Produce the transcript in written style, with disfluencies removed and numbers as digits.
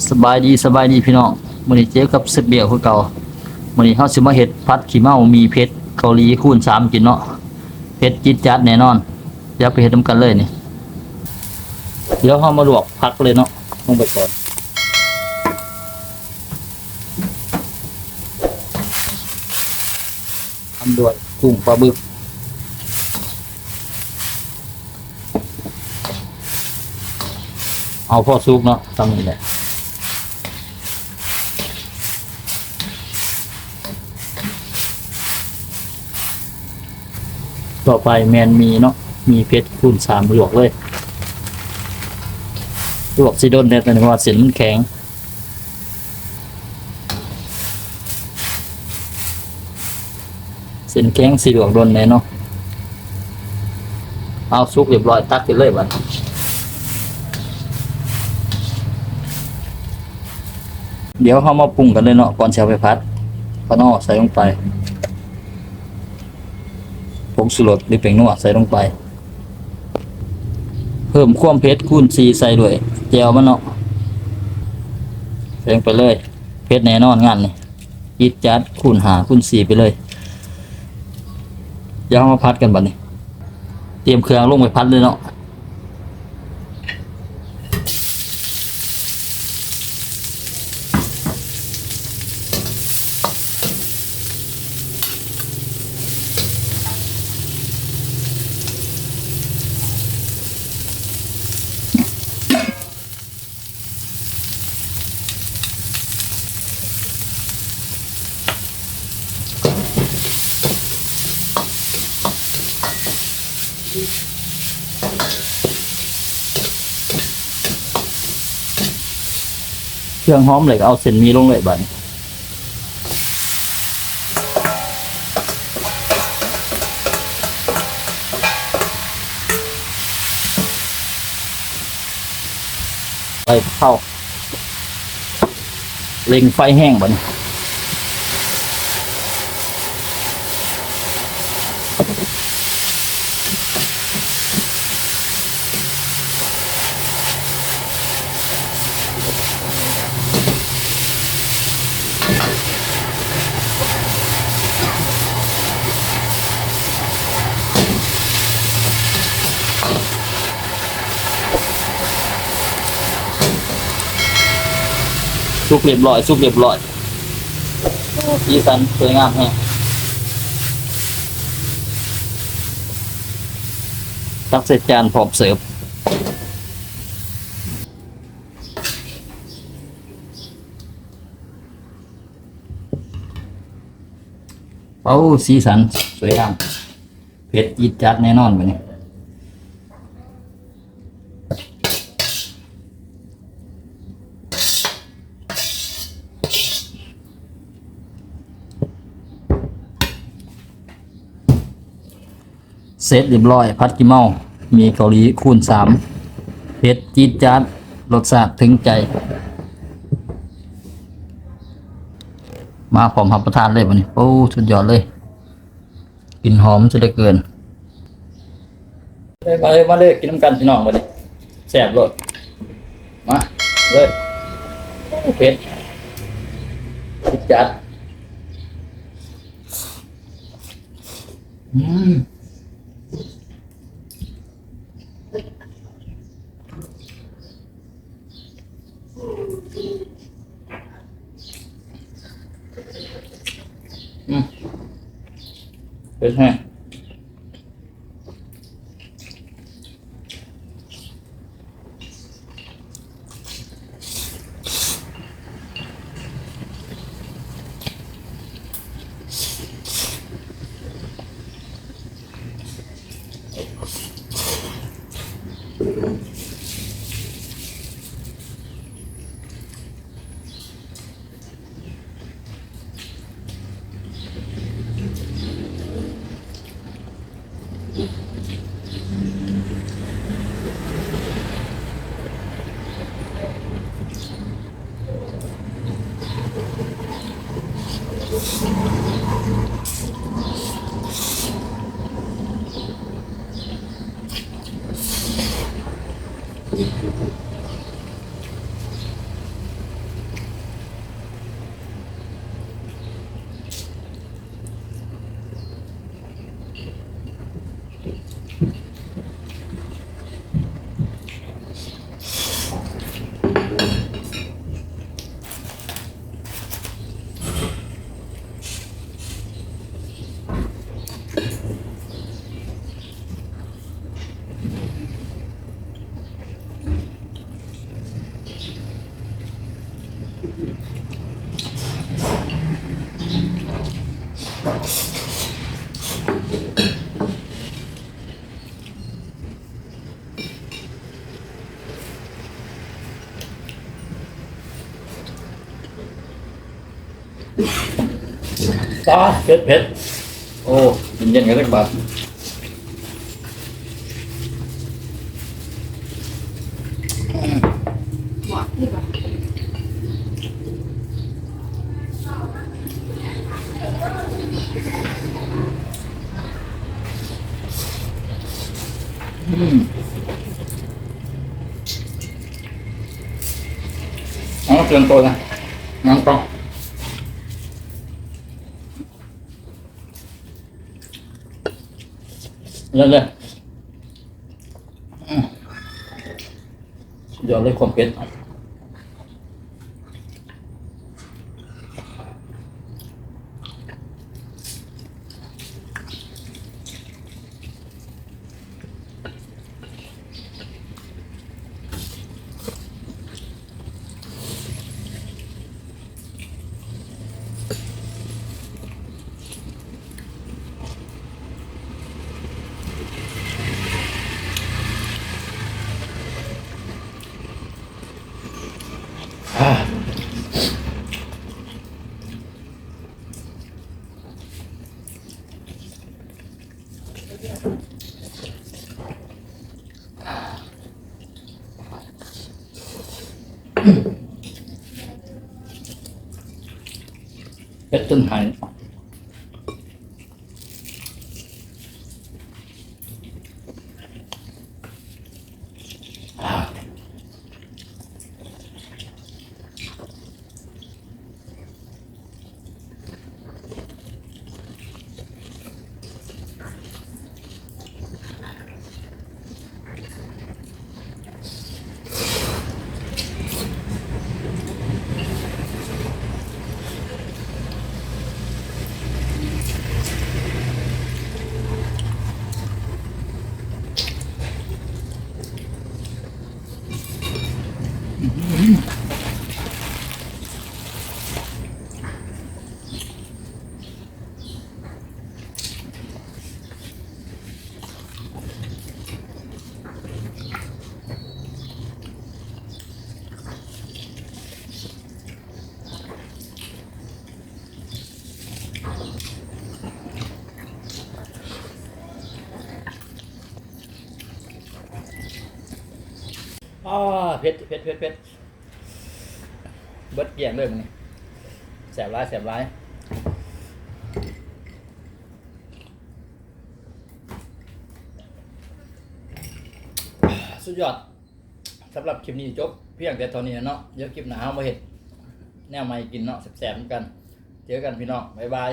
สบายดีพี่น้องมื้อนี้เจอกับเซเบียวคือเก่ามื้อนี้เฮาสิมาเฮ็ดผัดขี้เมามีเผ็ดเกาหลีคูณ3กินเนาะเผ็ดจี๊ดจ๊าดแน่นอนเดี๋ยวไปเฮ็ดนำกันเลยนี่เดี๋ยวเฮามาลวกผักเลยเนาะลงไปก่อนทำด้วยกุ้งปลาบึกเอาพอสุกเนาะตามนี้แหละต่อไปแมนมีเนาะมีเพชรคูณ3ลวกเลยลวกสิโดนเนี่ยแต่ว่าเส้นมันแข็งเส้นแข็งสิลวกโดนแน่เนาะเอาสุกเรียบร้อยตักไปเลยบัดเดี๋ยวเฮามาปรุงกันเลยเนาะก่อนสิเอาไปผัดปลาน้อใส่ลงไปผงชูรสหรือแป้งนัวใส่ลงไปเพิ่มความเผ็ดคูณ4ใส่ด้วยแจ่วมันเนาะใส่ลงไปเลยเผ็ดแน่นอนงานนี่จี๊ดจ๊าดคูณ5คูณ4ไปเลยเดี๋ยวมาผัดกันบัดนี้เตรียมเครื่องลงไปผัดเลยเนาะเครื่องหอมเลยก็เอาเส้นหมี่ลงเลยบัดนี้ไปเข้าเล็งไฟแห้งบัดนี้สุกเรียบร้อยสีสันสวยงามแฮงตักใส่จานพร้อมเสิร์ฟเอ้าสีสันสวยงามเผ็ดจี๊ดจ๊าดแน่นอนบัดนี้เสร็จเรียบร้อยผัดขี้เมามีเกาหลีคูณ3เผ็ดจี๊ดจ๊าดรสชาติถึงใจมาพร้อมรับประทานเลยบัดนี้โอ้สุดยอดเลยกลิ่นหอมสุดเหลือเกินมาเลยกินน้ำกันพี่น้องบัดนี้แซ่บโลดมาเลยเผ็ดจี๊ดจ๊าดเป็นไง ตาเผ็ดเผ็ดโอ้เย็นๆกันสักบาทหวานนี่ป่ะ อ๋อเตือนตัวนะน้ำต้องเลยเดี๋ยวเลยความเผ็ดเผ็ดจนหายเผ็ดเผ็ดเผ็ดเผ็ดเบิดเกลี่ยงเลยมันนี่แสบร้ายแสบร้ายสุดยอดสำหรับคลิปนี้จบเพียงแต่เท่านี้เนาะเดี๋ยวคลิปหน้าเอามาเห็ดแนวใหม่กินเนาะแสบๆเหมือนกันเจอกันพี่น้องบ๊ายบาย